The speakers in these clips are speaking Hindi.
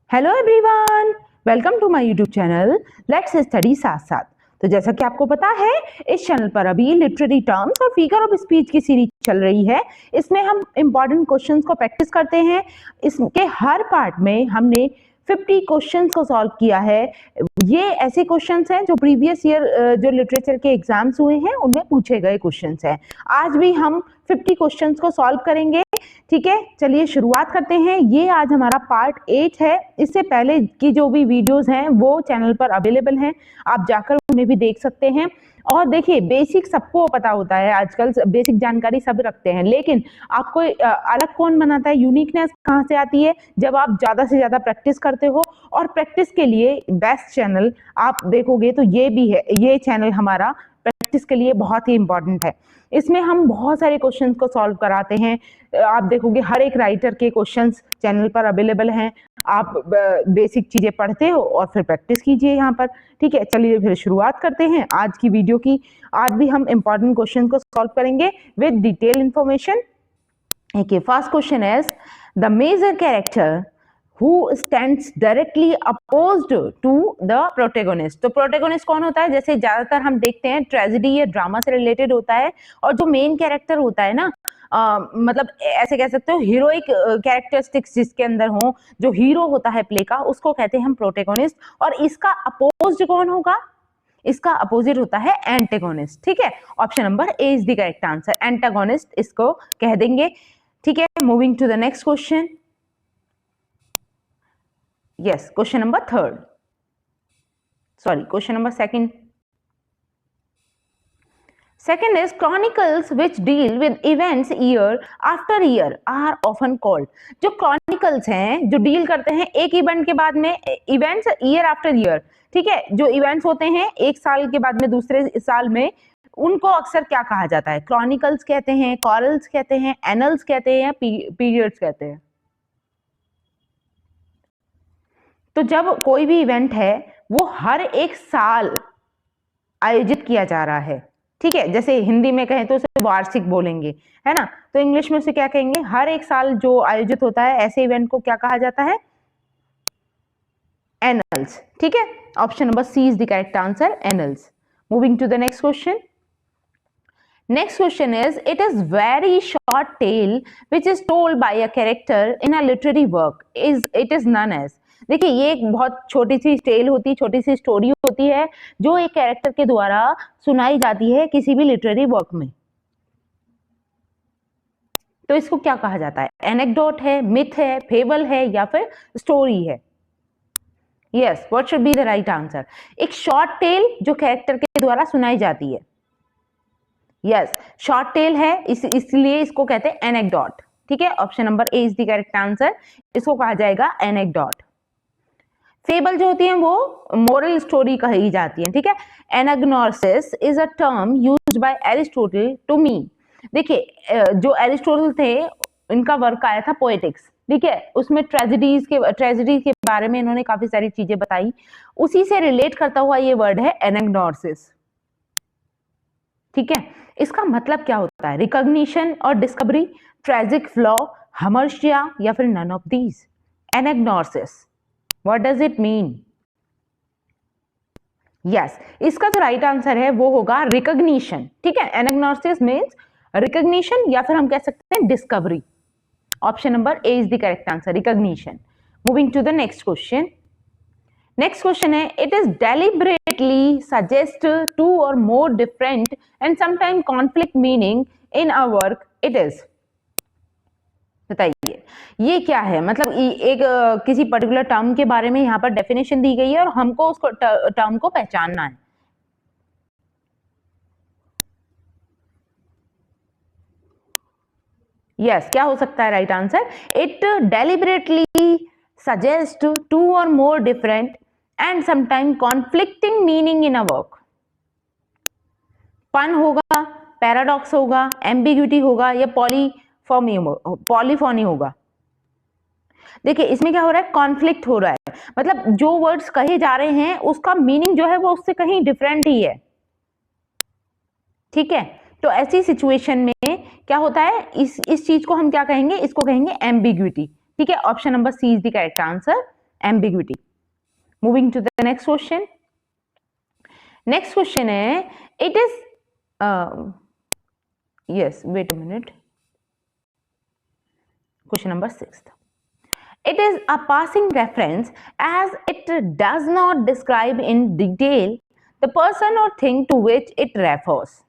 Hello everyone, welcome to my YouTube channel let's study साथ साथ। तो जैसा कि आपको पता है, इस चैनल पर अभी लिटरेरी टर्म्स और फिगर ऑफ स्पीच की सीरीज चल रही है। इसमें हम इंपॉर्टेंट क्वेश्चंस को प्रैक्टिस करते हैं। इसके हर पार्ट में हमने 50 क्वेश्चंस को सॉल्व किया है। ये ऐसे क्वेश्चंस हैं जो प्रीवियस ईयर जो लिटरेचर के एग्जाम्स हुए हैं उनमें पूछे गए क्वेश्चंस हैं। आज भी हम 50 क्वेश्चंस को सॉल्व करेंगे। ठीक है, चलिए शुरुआत करते हैं। ये आज हमारा पार्ट 8 है। इससे पहले की जो भी वीडियोस हैं वो चैनल पर अवेलेबल हैं, आप जाकर उन्हें भी देख सकते हैं। और देखिए, बेसिक सबको पता होता है, आजकल बेसिक जानकारी सब रखते हैं, लेकिन आपको अलग कौन बनाता है? यूनिकनेस कहाँ से आती है? जब आप ज़्यादा से ज़्यादा प्रैक्टिस करते हो। और प्रैक्टिस के लिए बेस्ट चैनल आप देखोगे तो ये भी है। ये चैनल हमारा प्रैक्टिस के लिए बहुत ही इंपॉर्टेंट है। इसमें हम बहुत सारे क्वेश्चंस को सॉल्व कराते हैं। आप देखोगे हर एक राइटर के क्वेश्चंस चैनल पर अवेलेबल हैं। आप बेसिक चीजें पढ़ते हो और फिर प्रैक्टिस कीजिए यहाँ पर। ठीक है, चलिए फिर शुरुआत करते हैं आज की वीडियो की। आज भी हम इंपॉर्टेंट क्वेश्चन को सॉल्व करेंगे with detail information. Okay, first question is the major character who stands directly opposed to the protagonist। तो protagonist कौन होता है? जैसे ज्यादातर हम देखते हैं ट्रेजेडी या ड्रामा से रिलेटेड होता है, और जो मेन कैरेक्टर होता है ना, मतलब ऐसे कह सकते हो हीरोइक कैरेक्टरिस्टिक्स जिसके अंदर हो, जो हीरो होता है प्ले का, उसको कहते हैं हम प्रोटेगोनिस्ट। और इसका अपोज्ड कौन होगा? इसका अपोजिट होता है एंटेगोनिस्ट। ठीक है, option number A is the correct answer. Antagonist इसको कह देंगे। ठीक है, moving to the next question. Yes, question number third, sorry question number second. Second is chronicles which deal with events year after year are often called। जो chronicles हैं, जो डील करते हैं एक इवेंट के बाद में, इवेंट्स ईयर आफ्टर ईयर। ठीक है, जो इवेंट्स होते हैं एक साल के बाद में दूसरे साल में, उनको अक्सर क्या कहा जाता है? क्रॉनिकल्स कहते हैं, कॉरल्स कहते हैं, एनल्स कहते हैं, पीरियड्स कहते हैं। तो जब कोई भी इवेंट है वो हर एक साल आयोजित किया जा रहा है, ठीक है, जैसे हिंदी में कहें तो उसे वार्षिक बोलेंगे, है ना, तो इंग्लिश में उसे क्या कहेंगे? हर एक साल जो आयोजित होता है ऐसे इवेंट को क्या कहा जाता है? एनल्स। ठीक है, option number C is the correct answer, annals. Moving to the next question. Next question is, it is very short tale which is told by a character in a literary work it is known as। देखिए, ये एक बहुत छोटी सी टेल होती है, छोटी सी स्टोरी होती है जो एक कैरेक्टर के द्वारा सुनाई जाती है किसी भी लिटरेरी वर्क में। तो इसको क्या कहा जाता है? एनेक्डोट है, मिथ है, फेबल है, या फिर स्टोरी है? Yes, what should be the right answer? एक शॉर्ट टेल जो कैरेक्टर के द्वारा सुनाई जाती है। यस, शॉर्ट टेल है, इसलिए इसको कहते हैं एनेक्डोट। ठीक है, option number A is the correct answer, इसको कहा जाएगा एनेक्डोट। फेबल जो होती है वो मोरल स्टोरी कही जाती है। ठीक है, anagnorisis is a term used by Aristotle to mean. देखिए, जो एरिस्टोटल थे इनका वर्क आया था पोएटिक्स। ठीक है, उसमें ट्रेजेडी के बारे में इन्होंने काफी सारी चीजें बताई, उसी से रिलेट करता हुआ ये वर्ड है एनाग्नोसिस। ठीक है, इसका मतलब क्या होता है? रिकॉग्निशन और डिस्कवरी, ट्रेजिक फ्लॉ, हमर्शिया, या फिर none of these? Anagnorisis, what does it mean? Yes, इसका जो राइट आंसर है वो होगा रिकॉग्निशन। ठीक है, एनाग्नोसिस मीन्स रिकॉग्निशन, या फिर हम कह सकते हैं discovery. Option number A is the correct answer, recognition. Moving to the next question. Next question है, it is deliberately suggest to or more different and sometime conflict meaning in a work it is. बताइए ये क्या है? मतलब एक किसी पर्टिकुलर टर्म के बारे में यहाँ पर डेफिनेशन दी गई है और हमको उसको टर्म को पहचानना है। यस, क्या हो सकता है right answer? It deliberately suggest to or more different and sometime conflicting meaning in a work. Pun होगा, पैराडॉक्स होगा, एम्बिग्यूटी होगा, या पॉलीफोनी होगा। देखिए, इसमें क्या हो रहा है? कॉन्फ्लिक्ट हो रहा है, मतलब जो वर्ड्स कहे जा रहे हैं उसका मीनिंग जो है वो उससे कहीं डिफरेंट ही है। ठीक है, तो ऐसी सिचुएशन में क्या होता है? इस चीज को हम क्या कहेंगे? इसको कहेंगे एम्बिग्यूटी। ठीक है, option number C is the correct answer, ambiguity. Moving to the next question. Next question है, it is yes, wait a minute. Question number 6. It is a passing reference as it does not describe in detail the person or thing to which it refers.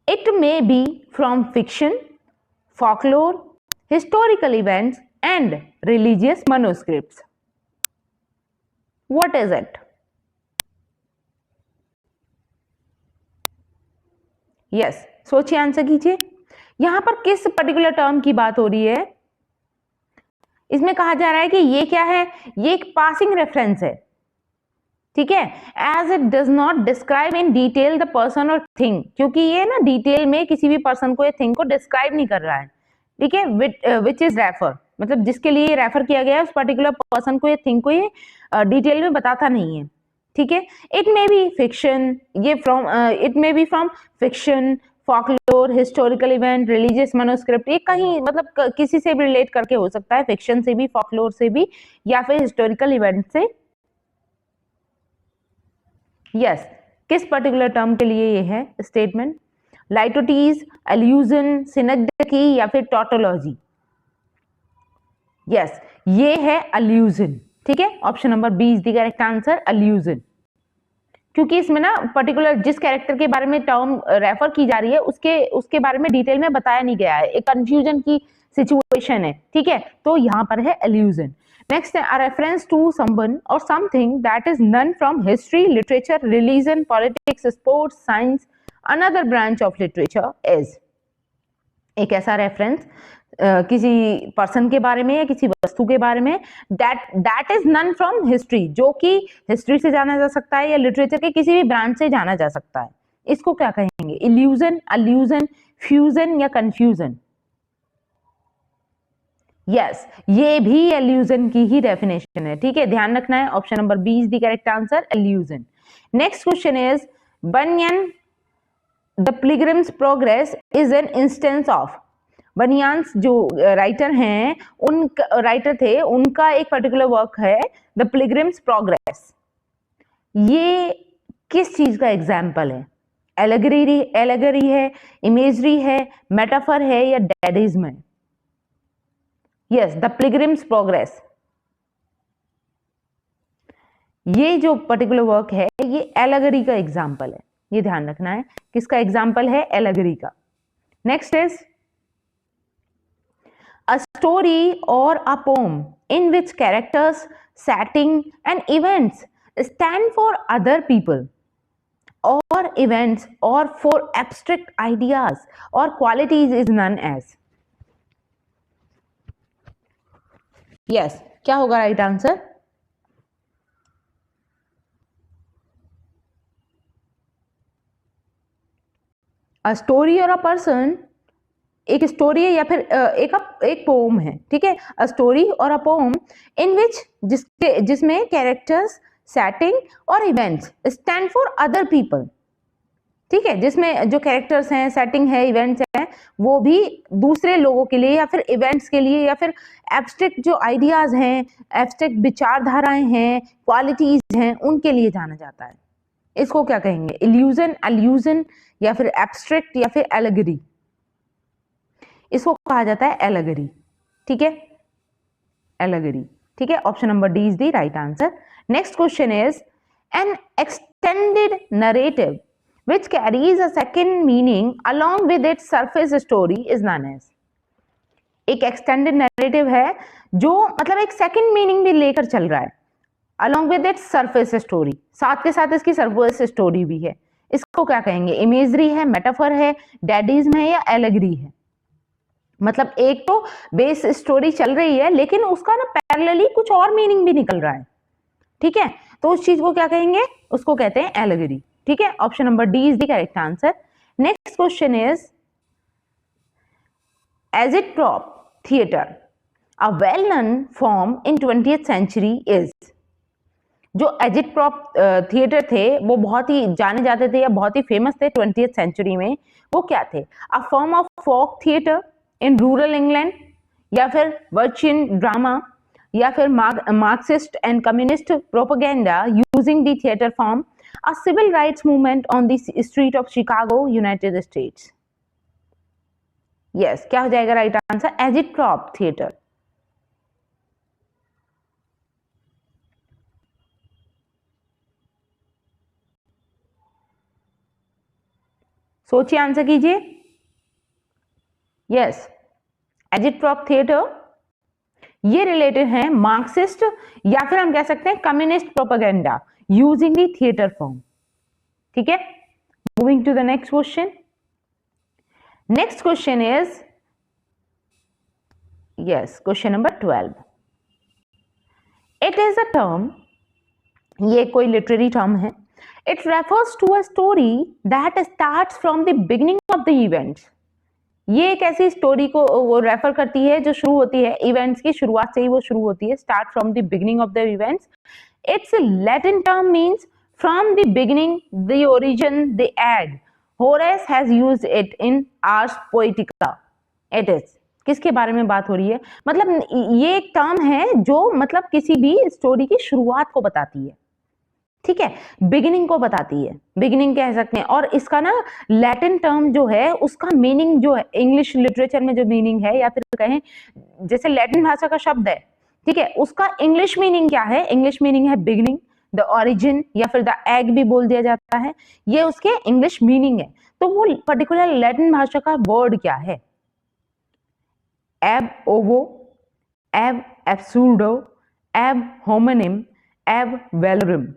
It may be from fiction, folklore, historical events, and religious manuscripts. What is it? Yes, सोचिए, आंसर कीजिए. यहां पर किस पर्टिकुलर टर्म की बात हो रही है? इसमें कहा जा रहा है कि ये क्या है? ये एक पासिंग रेफरेंस है, ठीक है. As it does not describe in detail the person or thing, क्योंकि ये ना डिटेल में किसी भी पर्सन को या थिंग को डिस्क्राइब नहीं कर रहा है, ठीक है. विच इज रेफर, मतलब जिसके लिए रेफर किया गया है उस पर्टिकुलर पर्सन को या थिंग को ये डिटेल में बताता नहीं है, ठीक है. इट मे बी फिक्शन, ये it may be from fiction, folklore, historical event, religious manuscript. ये कहीं मतलब किसी से भी रिलेट करके हो सकता है, फिक्शन से भी, फॉकलोर से भी, या फिर हिस्टोरिकल इवेंट से. यस, किस पर्टिकुलर टर्म के लिए ये है स्टेटमेंट? लाइटोटीज, एल्यूजन, सिनेक्डकी या फिर टॉटोलॉजी? यस, ये है एल्यूजन, ठीक है. Option number B is the correct answer, allusion. क्योंकि इसमें ना पर्टिकुलर जिस कैरेक्टर के बारे में टर्म रेफर की जा रही है उसके बारे में डिटेल में बताया नहीं गया है, एक कंफ्यूजन की सिचुएशन है, ठीक है. तो यहाँ पर है एल्यूजन. नेक्स्ट है, a reference to someone or something that is known from history, literature, religion, politics, sports, science, another branch of literature is. एक ऐसा रेफरेंस किसी पर्सन के बारे में या किसी वस्तु के बारे में that is known from history, जो कि हिस्ट्री से जाना जा सकता है या लिटरेचर के किसी भी ब्रांच से जाना जा सकता है. इसको क्या कहेंगे? इल्यूजन, अल्यूजन, फ्यूजन या कंफ्यूजन? यस, ये भी एल्यूजन की ही डेफिनेशन है, ठीक है. ध्यान रखना है, option number B is the correct answer, allusion. Next question is, Bunyan the pilgrim's progress is an instance of. Bunyan's जो राइटर हैं, राइटर थे, उनका एक पर्टिकुलर वर्क है द पिलग्रिम्स प्रोग्रेस. ये किस चीज का एग्जाम्पल है? एलेगरी है, इमेजरी है, मेटाफर है या डैडिज्म है? Yes, the pilgrim's progress. ये जो पर्टिकुलर वर्क है ये एलेगरी का एग्जाम्पल है, ये ध्यान रखना है. किसका एग्जाम्पल है? एलेगरी का. Next is, a story or a poem in which characters, setting and events stand for other people or events or for abstract ideas or qualities is known as. Yes, क्या होगा right answer? A story or a person, एक स्टोरी है या फिर एक पोम है, ठीक है. अ स्टोरी और अ पोम इन विच जिसमें कैरेक्टर्स, सेटिंग और events stand for other people, ठीक है. जिसमें जो कैरेक्टर्स हैं, सेटिंग है, इवेंट्स हैं, वो भी दूसरे लोगों के लिए या फिर इवेंट्स के लिए या फिर एब्स्ट्रैक्ट जो आइडियाज हैं, एब्स्ट्रैक्ट विचारधाराएं हैं, क्वालिटीज हैं, उनके लिए जाना जाता है. इसको क्या कहेंगे? इल्यूजन, एल्यूजन या फिर एब्स्ट्रैक्ट या फिर एलेगरी? इसको कहा जाता है एलेगरी, ठीक है. एलेगरी, ठीक है. Option number D is the right answer. Next question is, N extended narrative which carries a second meaning along with its surface story is known as. एक एक्सटेंडेड नैरेटिव है जो मतलब एक सेकंड मीनिंग भी लेकर चल रहा है, along with its surface story, साथ के साथ इसकी सरफेस स्टोरी भी है. इसको क्या कहेंगे? इमेजरी है, मेटाफर है, डैडिज्म है या एलेगरी है? मतलब एक तो बेस स्टोरी चल रही है लेकिन उसका ना पैरेलली कुछ और मीनिंग भी निकल रहा है, ठीक है. तो उस चीज को क्या कहेंगे? उसको कहते हैं एलेगरी, ठीक है. Option number D is the correct answer. Next question is, agitprop theatre a well known form in 20th century is. जो एजिटप्रॉप थिएटर थे वो बहुत ही जाने जाते थे या बहुत ही फेमस थे 20th सेंचुरी में, वो क्या थे? A form of folk theatre in rural England या फिर वर्चियन ड्रामा, या फिर Marxist and communist propaganda using the theatre form, a civil rights movement on the street of Chicago, United States. Yes, क्या हो जाएगा राइट आंसर? Agitprop theatre. सोचिए, आंसर कीजिए। यस, एजिटॉप थिएटर ये रिलेटेड है मार्क्सिस्ट या फिर हम कह सकते हैं communist propaganda using the theatre form. ठीक है, moving to the next question. Next question is yes question number 12। It is a term, ये कोई लिटरेरी टर्म है। It refers to a story that starts from the beginning of the events. ये एक ऐसी स्टोरी को वो रेफर करती है जो शुरू होती है इवेंट्स की शुरुआत से ही वो शुरू होती है, start from the beginning of the events. It's Latin term means from the beginning, the origin, the end. Horace has used it in Ars Poetica. It is किसके बारे में बात हो रही है? मतलब ये एक टर्म है जो मतलब किसी भी स्टोरी की शुरुआत को बताती है। ठीक है, बिगिनिंग को बताती है, बिगिनिंग कह सकते हैं। और इसका ना लैटिन टर्म जो है उसका मीनिंग जो है इंग्लिश लिटरेचर में जो मीनिंग है या फिर कहें जैसे लैटिन भाषा का शब्द है, ठीक है, उसका इंग्लिश मीनिंग क्या है? इंग्लिश मीनिंग है बिगिनिंग, द ओरिजिन या फिर द एग भी बोल दिया जाता है, ये उसके इंग्लिश मीनिंग है। तो वो पर्टिकुलर लैटिन भाषा का वर्ड क्या है? एब ओवो, एब एब्सूर्डो, एब होमिनिम, एब वेलरिम।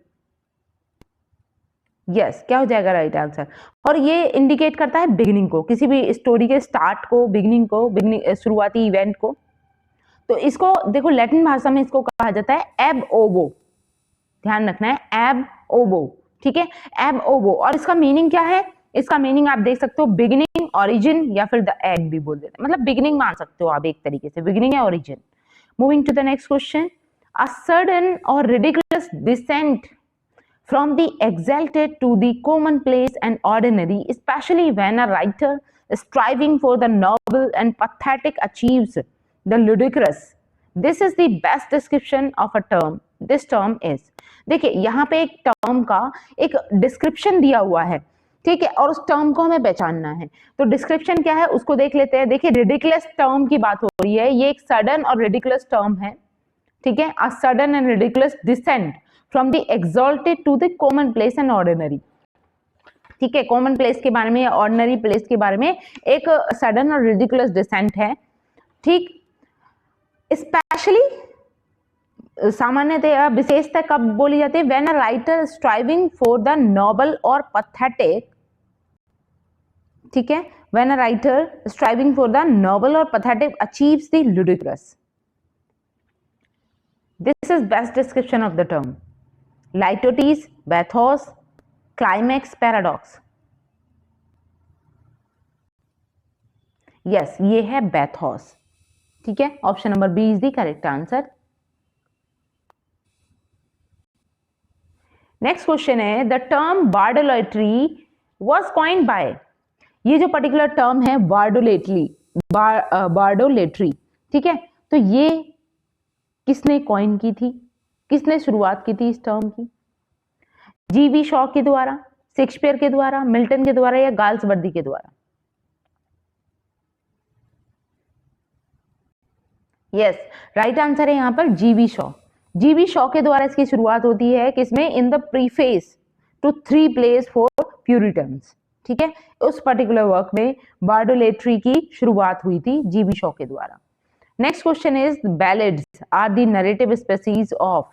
यस, क्या हो जाएगा राइट आंसर? और ये इंडिकेट करता है बिगिनिंग को, किसी भी स्टोरी के स्टार्ट को, बिगिनिंग को, बिगिनिंग शुरुआती इवेंट को। तो इसको देखो लैटिन भाषा में इसको कहा जाता है एब ओवो, ध्यान रखना है एब ओवो। ठीक है, एब ओवो। और इसका मीनिंग क्या है? इसका मीनिंग आप देख सकते हो बिगिनिंग, ओरिजिन या फिर द एग भी बोल देते हैं, मतलब बिगिनिंग मान सकते हो आप एक तरीके से, बिगिनिंग या origin. Moving to the next question. A sudden or ridiculous descent from the exalted to the commonplace and ordinary, especially when a writer striving for the noble and pathetic achieves the ludicrous. This is the best description of a term. This term is, देखिए यहाँ पे एक टर्म का एक डिस्क्रिप्शन दिया हुआ है, ठीक है, और उस टर्म को हमें पहचानना है। तो डिस्क्रिप्शन क्या है उसको देख लेते हैं। देखिए रिडिकुलस टर्म की बात हो रही है, ये एक सडन और रिडिकुलस टर्म है। ठीक है, a sudden and ridiculous descent from the exalted to the commonplace and ordinary। ठीक है, कॉमन प्लेस के बारे में, ऑर्डिनरी प्लेस के बारे में एक सडन और रिडिकुलस डिसेंट है। ठीक, स्पेशली सामान्यतः विशेषतः कब बोली जाती है? When a writer striving for the noble or pathetic. ठीक है, when a writer striving for the noble or pathetic achieves the ludicrous। This is best description of the term. Litotes, bathos, climax, paradox. Yes, ये है bathos। ठीक है, option number B is the correct answer. Next question है the term bardolatry was coined by. ये जो पर्टिकुलर टर्म है बार्डोलेट्री, ठीक है, तो ये किसने कॉइन की थी, किसने शुरुआत की थी इस टर्म की? जीवी शॉ के द्वारा, शेक्सपियर के द्वारा, मिल्टन के द्वारा या गाल्सवर्दी के द्वारा? यस, राइट आंसर है यहां पर जीवी शॉ। जीवी शॉ के द्वारा इसकी शुरुआत होती है किसमें? In the preface to 3 plays for Puritans. ठीक है, उस पर्टिकुलर वर्क में बार्डोलेट्री की शुरुआत हुई थी जीवी शॉ के द्वारा। Next question is ballads are the narrative species of.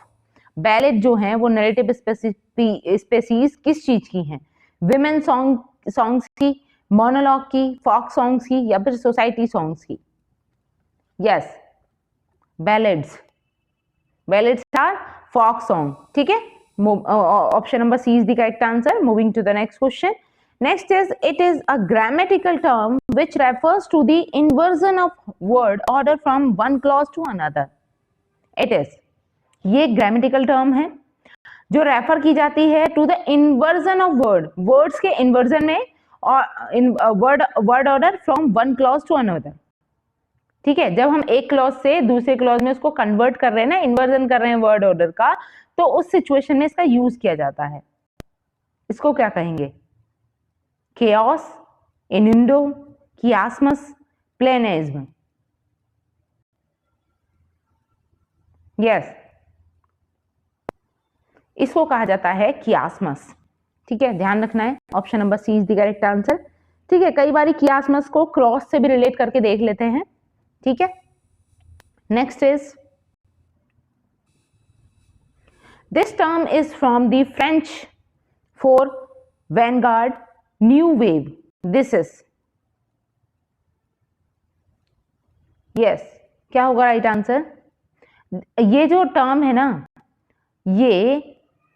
Ballad जो हैं वो नरेटिव स्पेसीज किस चीज की हैं? विमेन सॉन्ग्स की, मोनोलॉग की, फोक सॉन्ग्स की या फिर सोसाइटी सॉन्ग्स की? Yes, ballads are folk song. ठीक है, option number C is the correct answer. Moving to the next question. Next is, it is a grammatical term which refers to the inversion of word order from one clause to another. It is, ये grammatical term है जो रेफर की जाती है to the inversion of word, words के इन्वर्जन में और in word order from one clause to another. ठीक है, जब हम एक क्लॉज से दूसरे क्लॉज में उसको कन्वर्ट कर रहे हैं ना, इन्वर्जन कर रहे हैं वर्ड ऑर्डर का, तो उस सिचुएशन में इसका यूज किया जाता है। इसको क्या कहेंगे? केओस, इनुंडो, कियास्मस, प्लेनेज्म। यस, इसको कहा जाता है कियास्मस। ठीक है, ध्यान रखना है, option number C is the correct answer. ठीक है, कई बार कियास्मस को क्रॉस से भी रिलेट करके देख लेते हैं। ठीक है, next is this term is from the French for Vanguard, new wave, this is. Yes, क्या होगा राइट आंसर? ये जो टर्म है ना, ये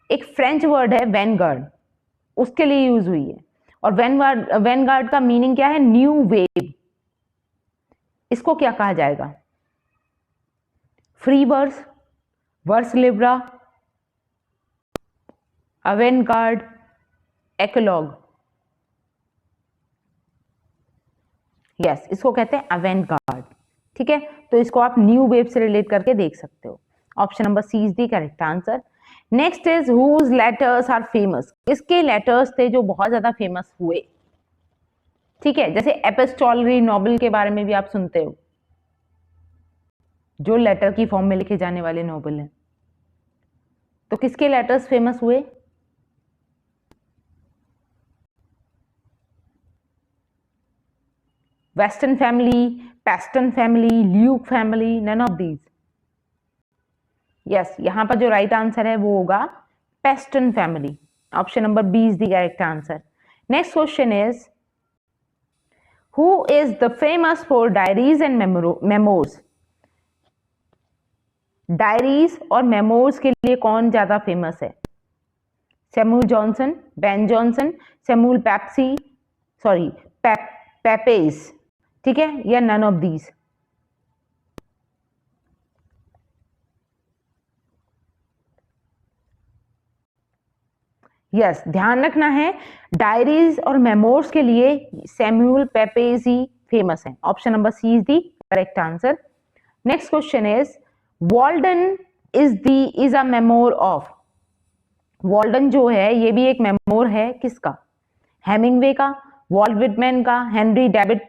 एक फ्रेंच वर्ड है वैनगार्ड, उसके लिए यूज हुई है। और वैनगार्ड का मीनिंग क्या है? New wave. इसको क्या कहा जाएगा? Free verse, verse libre, avant garde, eclogue. Yes, इसको कहते हैं अवेंगार्ड। ठीक है, तो इसको आप न्यू वेव से रिलेट करके देख सकते हो। Option number C is the correct answer. Next is whose letters are famous. किसके लेटर्स थे जो बहुत ज्यादा फेमस हुए? ठीक है, जैसे एपिस्टोलरी नोबल के बारे में भी आप सुनते हो, जो लेटर की फॉर्म में लिखे जाने वाले नोबल हैं। तो किसके लेटर्स फेमस हुए? Western family, Paston family, Luke family, none of these. Yes, यहां पर जो राइट आंसर है वो होगा Paston family. Option number B is the correct answer. Next question is who is the famous for diaries and memoirs. Diaries और मेमोर्स के लिए कौन ज्यादा फेमस है? Samuel Johnson, Ben Johnson, Samuel Pepys, ठीक है, या नन ऑफ दीज? यस, ध्यान रखना है, डायरीज और मेमोर्स के लिए सैमुअल पेपेज ही फेमस है। Option number C is the correct answer. Next question is Walden is a memoir of. Walden जो है ये भी एक मेमोर है, किसका? हेमिंगवे का, वॉल्ट विटमैन का, हेनरी डेविड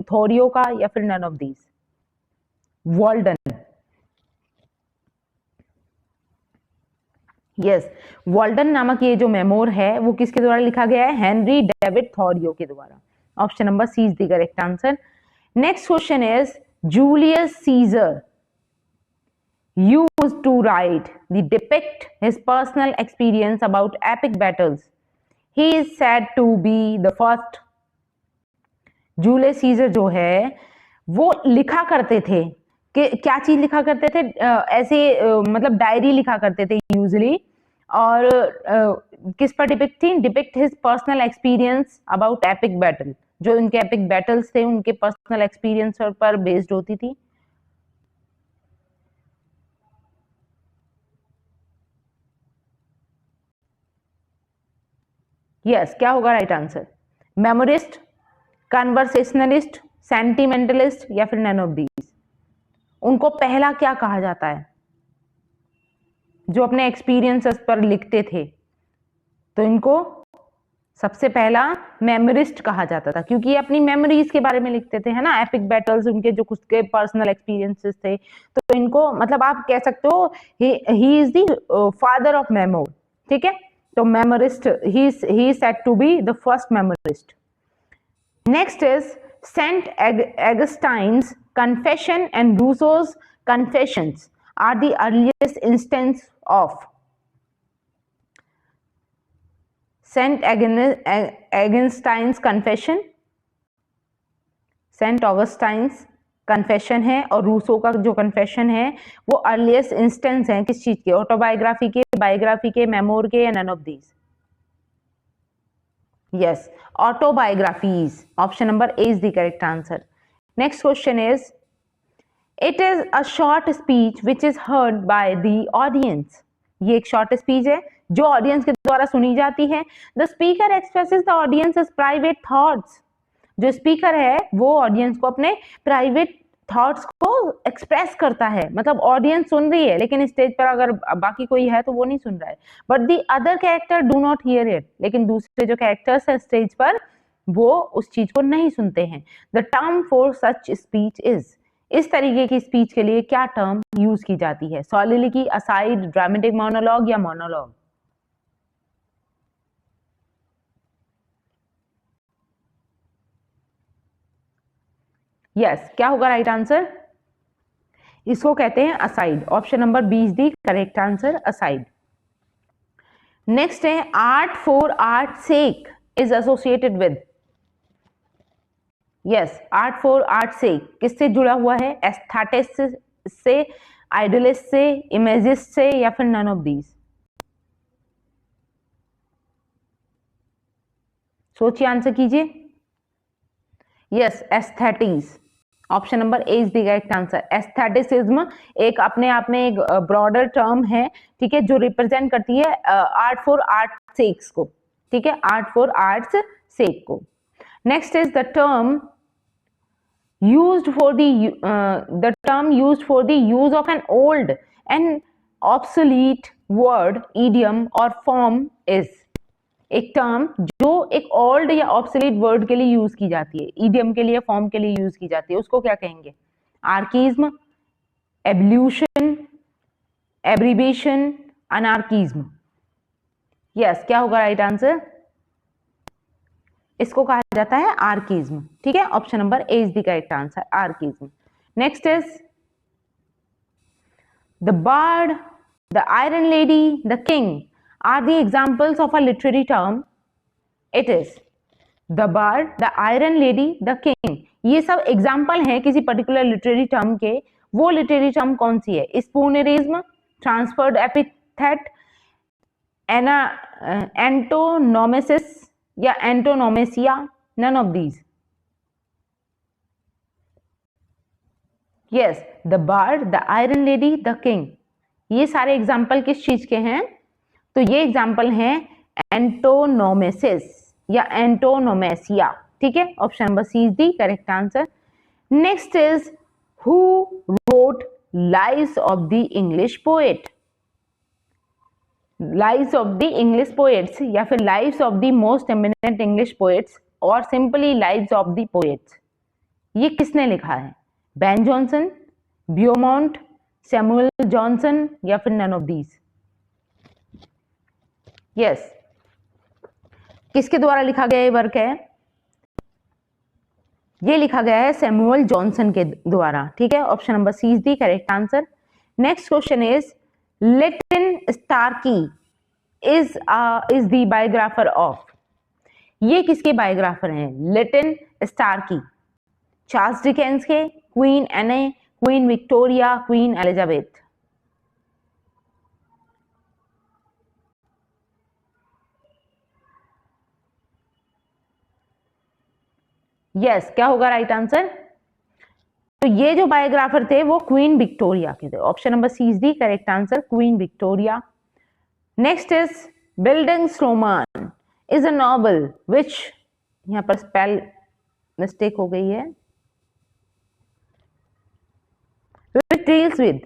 थोरियो का, या फिर none of these? Walden. Yes, Walden नामक ये जो मेमोर है वो किसके द्वारा लिखा गया है? हेनरी डेविड थोरियो के द्वारा। Option number C is the correct answer. Next question is Julius Caesar used to write the depict his personal experience about epic battles. He is said to be the first. Julius Caesar जो है वो लिखा करते थे कि क्या चीज लिखा करते थे? ऐसे मतलब डायरी लिखा करते थे यूजुअली, और किस पर डिपिक्ट थी? Depict his personal experience about epic battle. जो उनके एपिक बैटल्स थे उनके पर्सनल एक्सपीरियंस पर बेस्ड होती थी। यस, क्या होगा राइट आंसर? मेमोरिस्ट, कन्वर्सेशनलिस्ट, सेंटिमेंटलिस्ट, या फिर नन ऑफ दीज? उनको पहला क्या कहा जाता है? जो अपने एक्सपीरियंसेस पर लिखते थे, तो इनको सबसे पहला मेमोरिस्ट कहा जाता था, क्योंकि ये अपनी मेमोरीज के बारे में लिखते थे, है ना, एपिक बैटल्स, उनके जो कुछ के पर्सनल एक्सपीरियंसेस थे। तो इनको मतलब आप कह सकते हो he is the father of memoir. ठीक है, तो memoirist, he is said to be the first memorist. Next is Saint Augustine's Confession and Rousseau's Confessions are the earliest instance of. Saint Augustine's Confession, Saint Augustine's confession है, और रूसो का जो कन्फेशन है वो अर्लीस्ट इंस्टेंस है किस चीज के? ऑटोबायोग्राफी के, बायोग्राफी के, मेमोर के, या none of these? Yes, autobiographies. Option number A is the correct answer. Next question is it is a short speech which is heard by the audience. ये एक शॉर्ट स्पीच है जो ऑडियंस के द्वारा सुनी जाती है। The speaker expresses the audience private thoughts. जो स्पीकर है वो ऑडियंस को अपने प्राइवेट थॉट्स को एक्सप्रेस करता है, मतलब ऑडियंस सुन रही है लेकिन स्टेज पर अगर बाकी कोई है तो वो नहीं सुन रहा है, but the other character do not here it, लेकिन दूसरे जो कैरेक्टर्स है स्टेज पर वो उस चीज को नहीं सुनते हैं। The term for such speech is, इस तरीके की स्पीच के लिए क्या टर्म यूज की जाती है? सॉलिलिकी, असाइड, ड्रामेटिक मोनोलॉग या मोनोलॉग? यस, क्या होगा राइट आंसर? इसको कहते हैं aside. Option number B is the correct answer, aside. Next है art for art sake is associated with. Yes, art for art sake किससे जुड़ा हुआ है? एस्थेटिक्स से, आइडियलिस्ट से, इमेजिस्ट से या फिर नन ऑफ दीज? सोचिए, आंसर कीजिए। Yes, aesthetics. Option number A is the correct answer. Aestheticism एक अपने आप में एक ब्रॉडर टर्म है, ठीक है, जो रिप्रेजेंट करती है आर्ट फॉर आर्ट सेक्स को, ठीक है, आर्ट फॉर आर्ट्स सेक को। Next is the term used for the term used for the use of an old and obsolete word, idiom or form is। एक टर्म जो एक ओल्ड या ऑब्सोलीट वर्ड के लिए यूज की जाती है, इडियम के लिए, फॉर्म के लिए यूज की जाती है, उसको क्या कहेंगे? आर्किज्म, एब्ल्यूशन, एब्रीविएशन, अनार्किज्म। यस, क्या होगा राइट आंसर? इसको कहा जाता है आर्किज्म, ठीक है। Option number A is the correct answer, archaism. Next is the bard, the iron lady, the king are the examples of a literary term. It is the bard, the iron lady, the king, ये सब एग्जाम्पल हैं किसी पर्टिकुलर लिटरेरी टर्म के। वो लिटरेरी टर्म कौन सी है? स्पूनरिज्म, ट्रांसफर्ड एपिथेट, एंटोनोमेसिस या antonomasia, none of these? Yes, the bard, the iron lady, the king, ये सारे एग्जाम्पल किस चीज के हैं? तो ये एग्जाम्पल हैं एंटोनोमेसिस या एंटोनोमेसिया, ठीक है। Option number C is the correct answer. Next is who wrote lives of the English poet. Lives of the English poets या फिर lives of the most eminent English poets और simply lives of the poets, ये किसने लिखा है? Ben Johnson, Beaumont, Samuel Johnson या फिर नन ऑफ दीज? यस, किसके द्वारा लिखा गया ये वर्क है? ये लिखा गया है सैमुअल जॉनसन के द्वारा, ठीक है। Option number C is the correct answer. Next question is Lytton Strachey is the biographer of. ये किसके बायोग्राफर हैं? लिटिन स्टार्की, चार्ल्स डिकेंस के, Queen Anne, Queen Victoria, Queen Elizabeth? Yes, क्या होगा राइट आंसर? तो ये जो बायोग्राफर थे वो क्वीन विक्टोरिया के थे। Option number C is the correct answer, Queen Victoria. Next is bildungsroman is a novel which, यहां पर स्पेल मिस्टेक हो गई है, विच डील्स विद।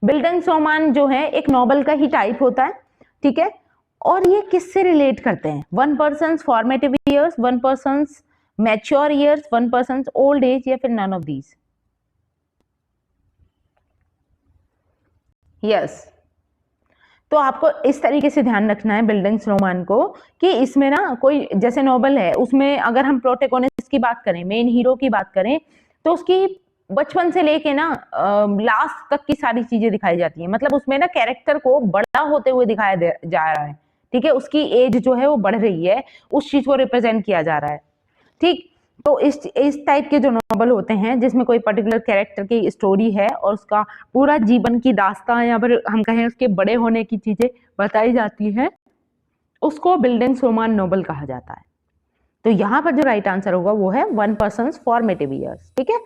बिल्डिंग्सटोमन जो है एक नॉवल का ही टाइप होता है, ठीक है, और ये किससे रिलेट करते हैं? One person formative years, one person mature years, one person old age या फिर नन ऑफ दीज? यस, तो आपको इस तरीके से ध्यान रखना है बिल्डिंग्सटोमन को कि इसमें ना कोई जैसे नॉवल है उसमें अगर हम प्रोटैगनिस्ट की बात करें, मेन हीरो की बात करें, तो उसकी बचपन से लेके ना लास्ट तक की सारी चीजें दिखाई जाती हैं। मतलब उसमें ना कैरेक्टर को बड़ा होते हुए दिखाया जा रहा है, ठीक है, उसकी एज जो है वो बढ़ रही है, उस चीज को रिप्रेजेंट किया जा रहा है, ठीक। तो इस टाइप के जो नॉवल होते हैं जिसमें कोई पर्टिकुलर कैरेक्टर की स्टोरी है और उसका पूरा जीवन की दास्तां या फिर हम कहें उसके बड़े होने की चीजें बताई जाती हैं, उसको बिल्डिंग्सटोमन नॉवल कहा जाता है। तो यहाँ पर जो राइट आंसर होगा वो है वन पर्सन फॉर्मेटिव ईयर्स, ठीक है।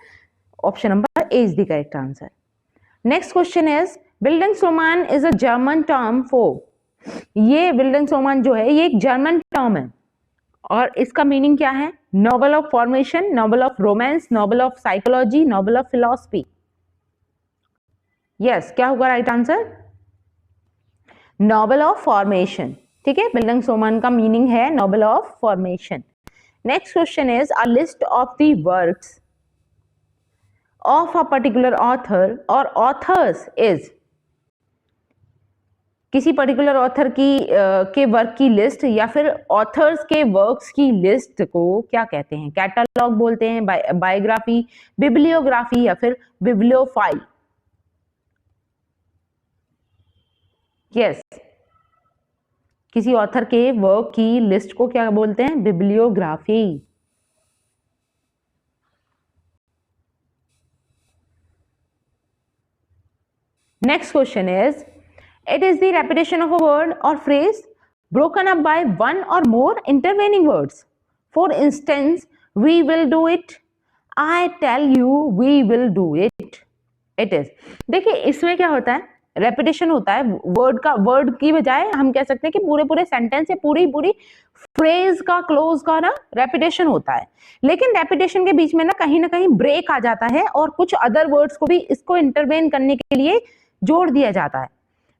Option number A is the correct answer. Next question is bildungsroman is a German term for. ये बिल्डिंग्सटोमन जो है ये एक जर्मन टर्म है और इसका मीनिंग क्या है? Novel of formation, novel of romance, novel of psychology, novel of philosophy? Yes, क्या होगा right answer? Novel of formation. ठीक है, बिल्डिंगशोमैन का मीनिंग है novel of formation. Next question is a list of the works of a particular author or authors is. किसी पर्टिकुलर ऑथर की के वर्क की लिस्ट या फिर ऑथर्स के वर्क्स की लिस्ट को क्या कहते हैं? कैटलॉग बोलते हैं, बायोग्राफी, बिब्लियोग्राफी या फिर बिब्लियोफाइल? यस, किसी ऑथर के वर्क की लिस्ट को क्या बोलते हैं? Bibliography. Next question is it is the repetition of a word or phrase broken up by one or more intervening words. For instance, we will do it, I tell you we will do it, it is। देखिए इसमें क्या होता है? रेपिटेशन होता है वर्ड की बजाय हम कह सकते हैं कि पूरे पूरे सेंटेंस या पूरी पूरी फ्रेज का, क्लोज का ना रेपिटेशन होता है। लेकिन रेपिटेशन के बीच में ना कहीं ब्रेक आ जाता है और कुछ अदर वर्ड्स को भी इसको इंटरवेन करने के लिए जोड़ दिया जाता है।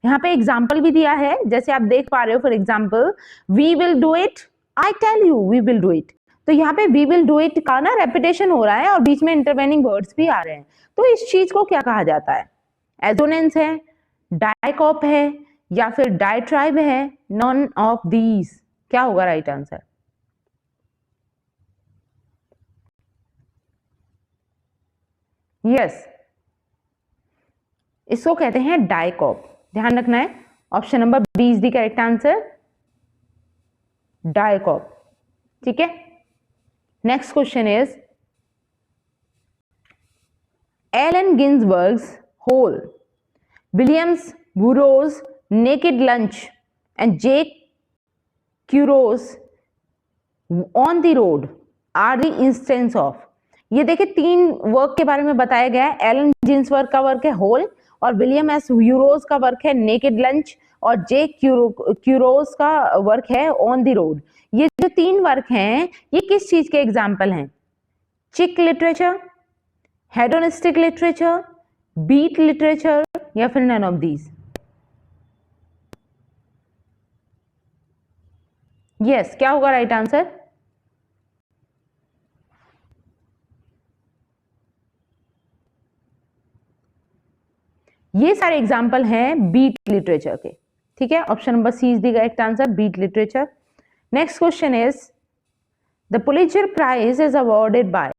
यहाँ पे एग्जाम्पल भी दिया है, जैसे आप देख पा रहे हो। For example, we will do it, I tell you we will do it. तो यहाँ पे वी विल डू इट का ना रेपिटेशन हो रहा है और बीच में इंटरवेनिंग वर्ड्स भी आ रहे हैं। तो इस चीज को क्या कहा जाता है? एजोनेंस है, डायकॉप है या फिर डायट्राइब है? None of these. क्या होगा राइट आंसर? यस, इसको कहते हैं डायकॉप। ध्यान रखना है, option number B is the correct answer, diacope. ठीक है, next question is Allen Ginsberg's Howl, William's Burroughs Naked Lunch and Jack Kerouac's On the Road are the instance of. ये देखिए तीन वर्क के बारे में बताया गया है। एलन गिन्सबर्ग का वर्क है होल, और विलियम एस यूरोज का वर्क है नेकेड लंच, और जे क्यूरोस का वर्क है ऑन द रोड। ये जो तीन वर्क हैं ये किस चीज के एग्जाम्पल हैं? Chick literature, hedonistic literature, beat literature या फिर नन ऑफ दीज? यस, क्या होगा राइट आंसर? ये सारे एग्जाम्पल हैं बीट लिटरेचर के। ठीक है, option number C is the correct answer, beat literature. Next question is the Pulitzer Prize is awarded by.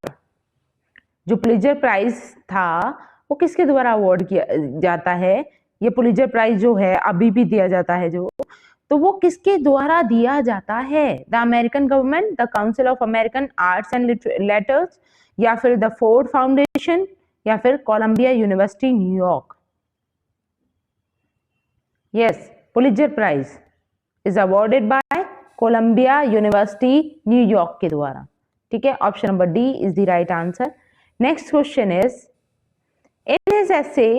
जो पुलित्जर प्राइज था वो किसके द्वारा अवॉर्ड किया जाता है? ये पुलित्जर प्राइज जो है अभी भी दिया जाता है जो, तो वो किसके द्वारा दिया जाता है? The American government, the council of American arts and letters या फिर द फोर्ड फाउंडेशन या फिर कोलंबिया यूनिवर्सिटी न्यूयॉर्क? Yes, Pulitzer Prize is awarded by Columbia University न्यूयॉर्क के द्वारा। ठीक है, option number D is the right answer. Next question is in his essay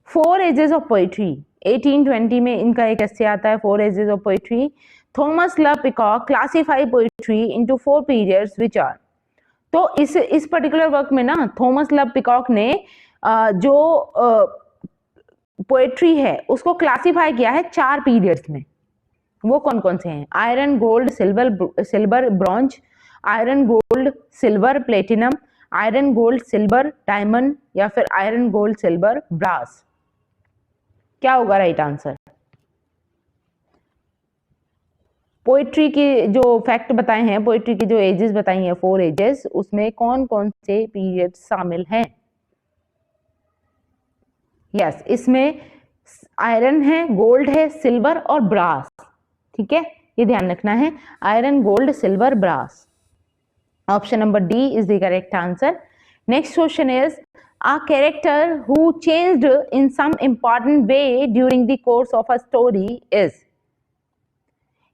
four ages of poetry, 1820 में इनका एक एसे आता है four ages of poetry. Thomas Love Peacock classify poetry into four periods which are. तो इस पर्टिकुलर वर्क में ना थॉमस लव पिकॉक ने जो पोएट्री है उसको क्लासिफाई किया है चार पीरियड्स में। वो कौन कौन से हैं? Iron, gold, silver, bronze, iron, gold, silver, platinum, iron, gold, silver, diamond या फिर आयरन, गोल्ड, सिल्वर, ब्रास? क्या होगा राइट आंसर? पोएट्री के जो फैक्ट बताए हैं, पोएट्री की जो एजेस बताई हैं, फोर एजेस, उसमें कौन कौन से पीरियड शामिल हैं? यस, इसमें आयरन है, गोल्ड है, सिल्वर और ब्रास। ठीक है, ये ध्यान रखना है, iron, gold, silver, brass. Option number D is the correct answer. Next question is a character who changed in some important way during the course of a story is.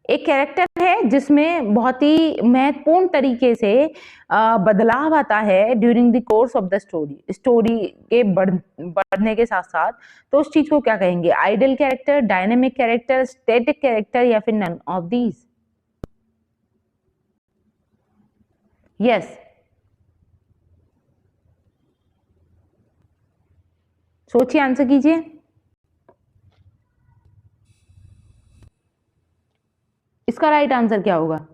एक कैरेक्टर है जिसमें बहुत ही महत्वपूर्ण तरीके से बदलाव आता है during the course of the story, story के बढ़ने के साथ साथ। तो उस चीज को क्या कहेंगे? Idle character, dynamic character, static character या फिर नन ऑफ दीज? यस, सोचिए, आंसर कीजिए। इसका राइट आंसर क्या होगा?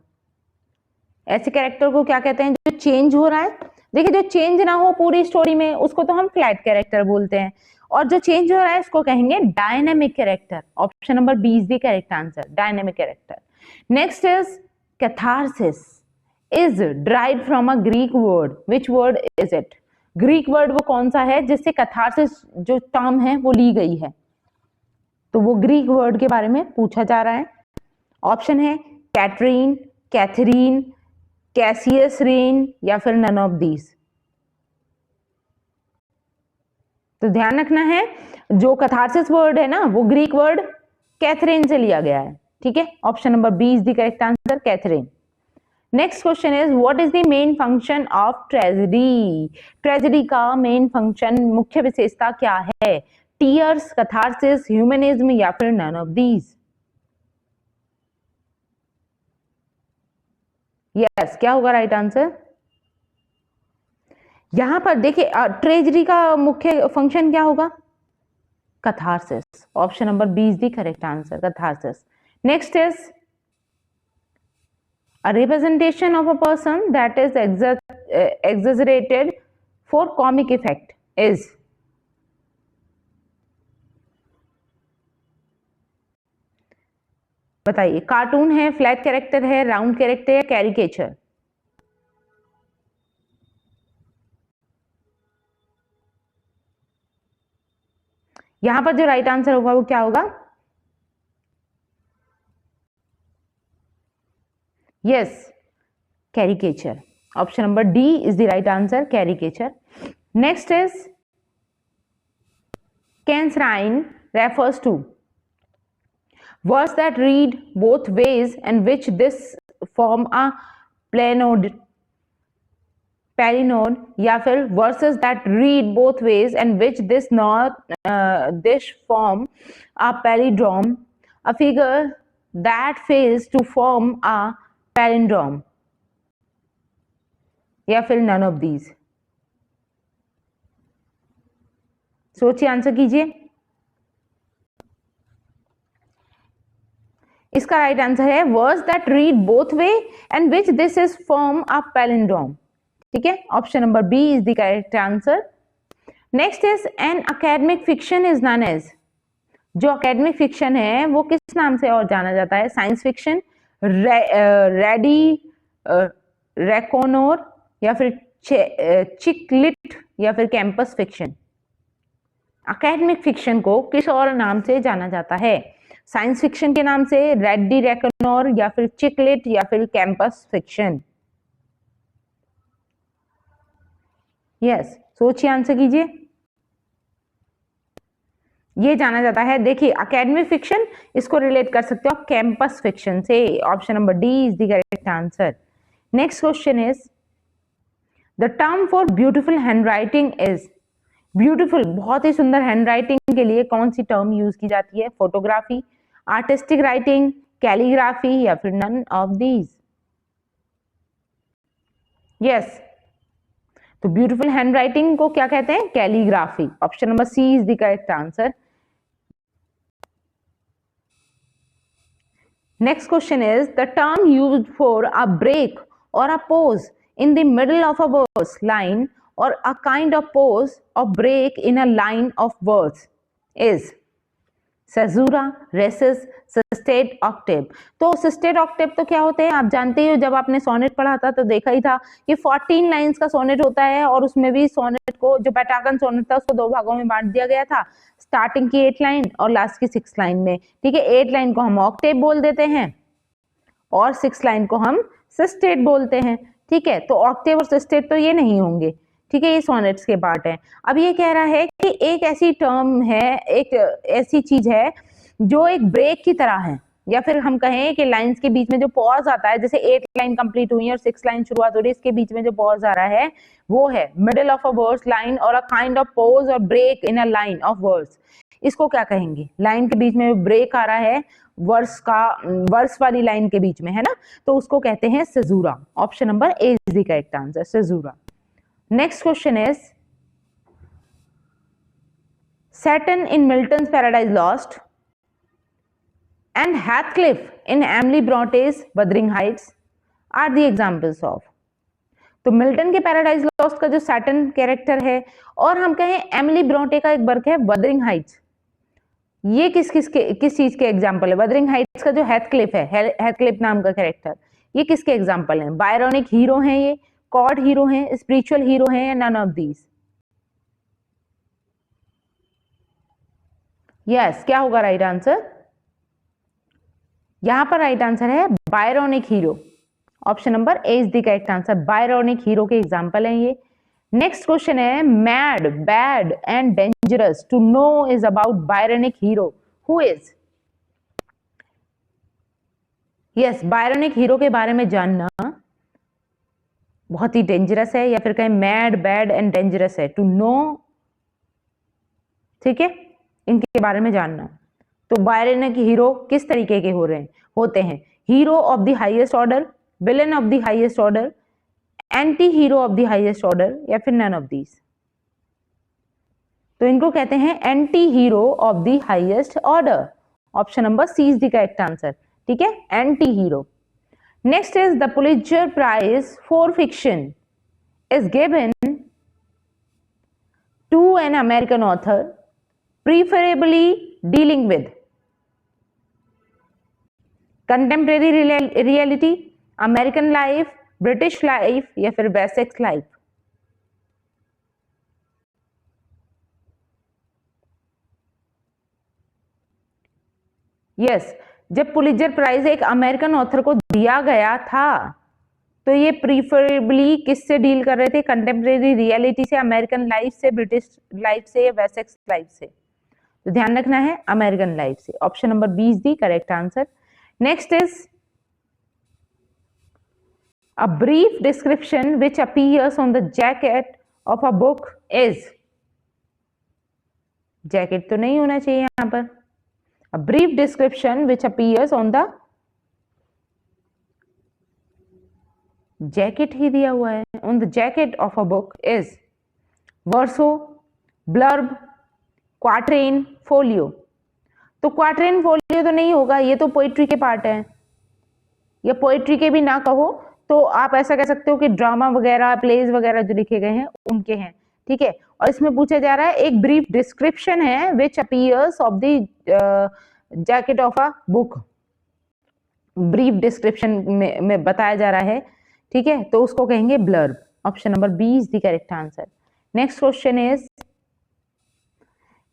ऐसे कैरेक्टर को क्या कहते हैं जो चेंज हो रहा है? देखिए, जो चेंज ना हो पूरी स्टोरी में उसको तो हम फ्लैट कैरेक्टर बोलते हैं, और जो चेंज हो रहा है उसको कहेंगे dynamic character. Option number B is the correct answer, dynamic character. Next is catharsis is derived from a Greek word, which word is it? Greek word वो कौन सा है जिससे कैथारसिस जो टर्म है वो ली गई है? तो वो ग्रीक वर्ड के बारे में पूछा जा रहा है। ऑप्शन है कैटरीन, कैथरीन, कैसियस रेन या फिर नन ऑफ दीज। तो ध्यान रखना है, जो कैथारसिस वर्ड है ना वो ग्रीक वर्ड कैथरीन से लिया गया है। ठीक है, option number B is the correct answer, katharein. Next question is what is the main function of tragedy? Tragedy का मेन फंक्शन, मुख्य विशेषता क्या है? टीयर्स, कैथारसिस, ह्यूमनिज्म या फिर नन ऑफ दीज? यस, क्या होगा राइट आंसर? यहां पर देखिए, ट्रेजेडी का मुख्य फंक्शन क्या होगा? Catharsis. Option number B is the correct answer, catharsis. Next is a representation of a person that is exaggerated for comic effect is? बताइए, कार्टून है, फ्लैट कैरेक्टर है, राउंड कैरेक्टर या कैरिकेचर? यहां पर जो राइट आंसर होगा वो क्या होगा? Yes, caricature. Option number D is the right answer, caricature. Next is Cancrine refers to words that read both ways and which this form a palinode या फिर verses that read both ways and which this form a palindrome, a figure that fails to form a palindrome या फिर नन ऑफ दीज? सोचिए, आंसर कीजिए। इसका राइट आंसर है words that read both way and which this is form a palindrome. ठीक है, option number B is the correct answer. Next is an academic fiction is non age. जो एकेडमिक फिक्शन है वो किस नाम से और जाना जाता है? साइंस फिक्शन, रेडी रेकोनोर या फिर चिकलिट या फिर कैंपस फिक्शन? एकेडमिक फिक्शन को किस और नाम से जाना जाता है? साइंस फिक्शन के नाम से, रेडी रेकोनोर या फिर चिकलिट या फिर कैंपस फिक्शन? यस, सोचिए, आंसर कीजिए। ये जाना जाता है, देखिए एकेडमिक फिक्शन इसको रिलेट कर सकते हो कैंपस फिक्शन से। Option number D is the correct answer. Next question is the term for beautiful handwriting is. Beautiful, बहुत ही सुंदर हैंडराइटिंग के लिए कौन सी टर्म यूज की जाती है? फोटोग्राफी, आर्टिस्टिक राइटिंग, कैलीग्राफी या फिर नन ऑफ दीज? यस, तो ब्यूटीफुल हैंडराइटिंग को क्या कहते हैं? Calligraphy. Option number C is the correct answer. Next question is the term used for a break or a pause in the middle of a verse line or a kind of pause or break in a line of words is caesura, recess, sestet octave. तो सिस्टेट ऑक्टेव तो क्या होते हैं आप जानते ही हो, जब आपने सोनेट पढ़ा था तो देखा ही था कि 14 लाइंस का सोनेट होता है और उसमें भी सोनेट को, जो पेटागन सोनेट था उसको दो भागों में बांट दिया गया था, स्टार्टिंग की 8 लाइन और लास्ट की 6 लाइन में। ठीक है, 8 लाइन को हम ऑक्टेव बोल देते हैं और 6 लाइन को हम सिस्टेट बोलते हैं। ठीक है, तो ऑक्टेव और सिस्टेट तो ये नहीं होंगे। ठीक है, ये सोनेट्स के पार्ट है। अब ये कह रहा है कि एक ऐसी टर्म है, एक ऐसी चीज है जो एक ब्रेक की तरह है, या फिर हम कहें कि लाइंस के बीच में जो पॉज आता है, जैसे 8 लाइन कंप्लीट हुई है और 6 लाइन शुरुआत हो रही है, इसके बीच में जो पॉज आ रहा है वो है middle of a verse line or a kind of pause or break in a line of words. इसको क्या कहेंगे? लाइन के बीच में ब्रेक आ रहा है वर्स वाली लाइन के बीच में, है ना, तो उसको कहते हैं caesura. Option number A is the correct answer, caesura. Next question is Saturn in Milton's Paradise Lost and Heathcliff in Emily Bronte's Wuthering Heights are the examples of। तो मिल्टन के पैराडाइज लॉस्ट का जो सैटर्न कैरेक्टर है और हम कहें एमिली ब्रोंटे का एक वर्क है वदरिंग हाइट्स, ये किस चीज के एग्जाम्पल है? वदरिंग हाइट्स का जो हेथक्लिफ है, हेथक्लिफ नाम का कैरेक्टर, ये किसके एग्जाम्पल है? बायरोनिक हीरो हैं, ये कॉड हीरो हैं, स्पिरिचुअल हीरो हैं, या नन ऑफ दीज? यस, क्या होगा राइट आंसर? यहां पर राइट आंसर है Byronic hero. Option number A is the correct answer, Byronic hero के एग्जाम्पल हैं ये। नेक्स्ट क्वेश्चन है mad, bad and dangerous to know is about Byronic hero, who is? Yes, Byronic hero के बारे में जानना बहुत ही डेंजरस है, या फिर कहें मैड, बैड एंड डेंजरस है, टू नो, ठीक है, इनके बारे में जानना। तो बायरोनिक हीरो किस तरीके के होते हैं? Hero of the highest order, villain of the highest order, anti hero of the highest order, या फिर नन ऑफ दीज? तो इनको कहते हैं anti hero of the highest order. Option number C is the correct answer, ठीक है, anti hero. Next is the Pulitzer Prize for fiction is given to an American author preferably dealing with contemporary reality, American life, British life, या फिर Wessex life? यस, जब पुलित्जर प्राइज एक अमेरिकन ऑथर को दिया गया था तो ये प्रीफरेबली किससे डील कर रहे थे? कंटेम्परेरी रियलिटी से, अमेरिकन लाइफ से, ब्रिटिश लाइफ से, या वेसेक्स लाइफ से? तो ध्यान रखना है अमेरिकन लाइफ से। Option number B is the correct answer. Next is a brief description which appears on the jacket of a book is. Jacket तो नहीं होना चाहिए यहां पर। A brief description which appears on the, jacket ही दिया हुआ है, on the jacket of a book is verso, blurb, quatrain, folio. तो क्वाट्रेन, फोलियो तो नहीं होगा, ये तो पोइट्री के पार्ट है, या पोइट्री के भी ना कहो तो आप ऐसा कह सकते हो कि ड्रामा वगैरह, प्लेज वगैरह जो लिखे गए हैं उनके हैं, ठीक है। और इसमें पूछा जा रहा है एक ब्रीफ डिस्क्रिप्शन है which appears of the jacket of a book, brief description में बताया जा रहा है, ठीक है, तो उसको कहेंगे blurb. Option number B is the correct answer. Next question is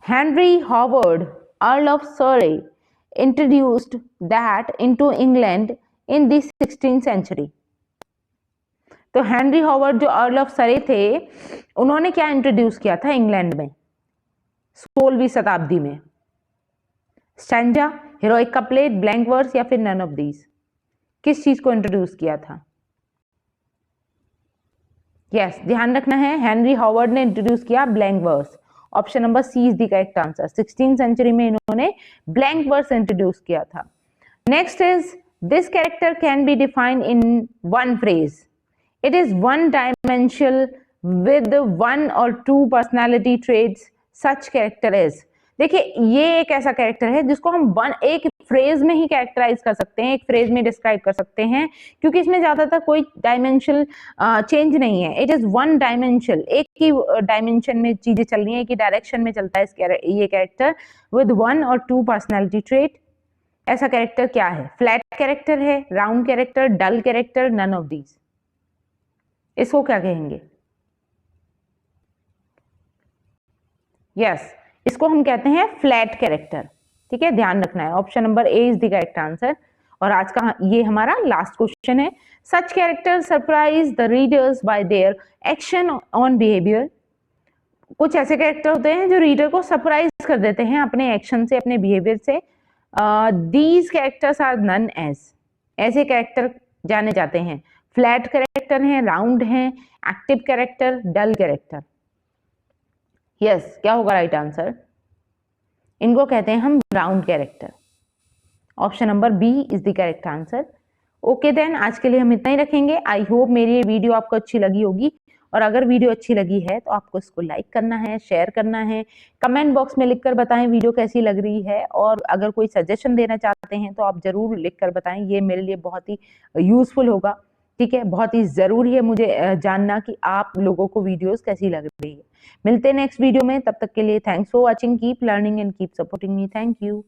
Henry Howard, Earl of Surrey, introduced that into England in the 16th century। तो हेनरी हॉवर्ड जो अर्ल ऑफ सरे थे, उन्होंने क्या इंट्रोड्यूस किया था इंग्लैंड में 16वीं शताब्दी में? Stanza, heroic couplet, blank verse, या फिर नन ऑफ दीज? किस चीज को इंट्रोड्यूस किया था? यस, ध्यान रखना है, हेनरी हॉवर्ड ने इंट्रोड्यूस किया blank verse. Option number C is the correct answer. 16th century में इन्होंने ब्लैंक वर्स इंट्रोड्यूस किया था। Next is this character can be defined in one phrase, it is one dimensional with one और two personality traits, such character is. देखिए, ये एक ऐसा कैरेक्टर है जिसको हम एक फ्रेज में ही कैरेक्टराइज कर सकते हैं, एक फ्रेज में डिस्क्राइब कर सकते हैं, क्योंकि इसमें ज्यादातर कोई डायमेंशनल चेंज नहीं है। इट इज वन डायमेंशनल, एक ही डायमेंशन में चीजें चल रही है, एक ही डायरेक्शन में चलता है ये कैरेक्टर, विद वन और टू पर्सनैलिटी ट्रेट। ऐसा कैरेक्टर क्या है? फ्लैट कैरेक्टर है, round character, dull character, none of these? इसको क्या कहेंगे? यस, इसको हम कहते हैं फ्लैट कैरेक्टर, ठीक है, ध्यान रखना है। Option number A is the correct answer. और आज का ये हमारा लास्ट क्वेश्चन है, such character surprise the readers by their action on behavior. कुछ ऐसे कैरेक्टर होते हैं जो रीडर को सरप्राइज कर देते हैं अपने एक्शन से, अपने बिहेवियर से। These characters are known as, ऐसे कैरेक्टर जाने जाते हैं फ्लैट कैरेक्टर हैं, राउंड हैं, active character, dull character. Yes, क्या होगा राइट आंसर? इनको कहते हैं हम round character. Option number B is the correct answer. Okay then, आज के लिए हम इतना ही रखेंगे। आई होप मेरी ये वीडियो आपको अच्छी लगी होगी, और अगर वीडियो अच्छी लगी है तो आपको इसको लाइक करना है, शेयर करना है, कमेंट बॉक्स में लिखकर बताएं वीडियो कैसी लग रही है, और अगर कोई सजेशन देना चाहते हैं तो आप जरूर लिखकर बताएं, ये मेरे लिए बहुत ही यूजफुल होगा। ठीक है, बहुत ही जरूरी है मुझे जानना कि आप लोगों को वीडियोस कैसी लग रही है। मिलते हैं नेक्स्ट वीडियो में, तब तक के लिए thanks for watching, keep learning and keep supporting me. Thank you.